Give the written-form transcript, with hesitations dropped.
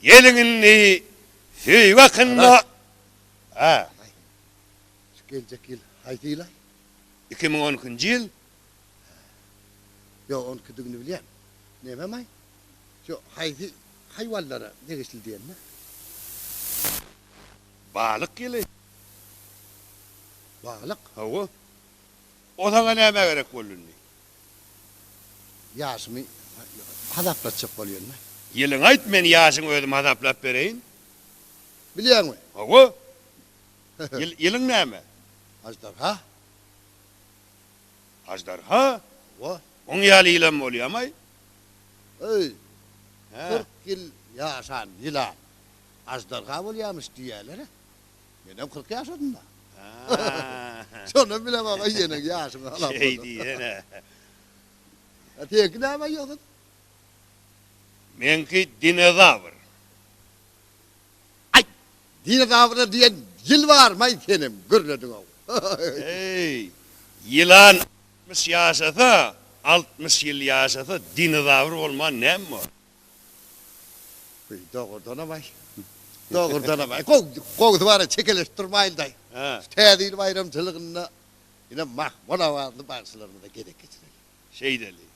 Yelinni fi vakınna. Ha, Gelecek yıl haydiylay. 2012 yıl. Yo on küdüğünü bileyim. Ne memay? Şu hayvanlara ne geçil diyen mi? Balık yılı. Balık. Hava. O sana ne gerek bolunni? Yaşımı hadaplatacak oluyor mu? Yılın ait men yaşın ödüm hadaplap bereyin. Biliyor musun? Hava. Yılın ne mi? Ajdar ha? Ajdar ha? O. On yali yılan mı oluyor ama? Ey. Ha. 40 yıl yaşan yılan. Ajdar ha oluyormuş diyorlar. Benim 40 yaşadım da. Ha. Sonra bile baba yine yaşım hala. Şey diyene. Tek ne ama yok. Menki dinozavr. Dine davranır diyen yıl var mı benim? Görledin o. Hey. Yılan 60 yaşasa, 60 yıl yaşasa dinozavr olma ne mi? Doğrudan ama. Doğrudan ama. Kovdu var ya çekiliştirmeyin day. Ha. Tedil bayramçılığında yine mahvana vardı başlarında gerek geçirelim. Şey deli.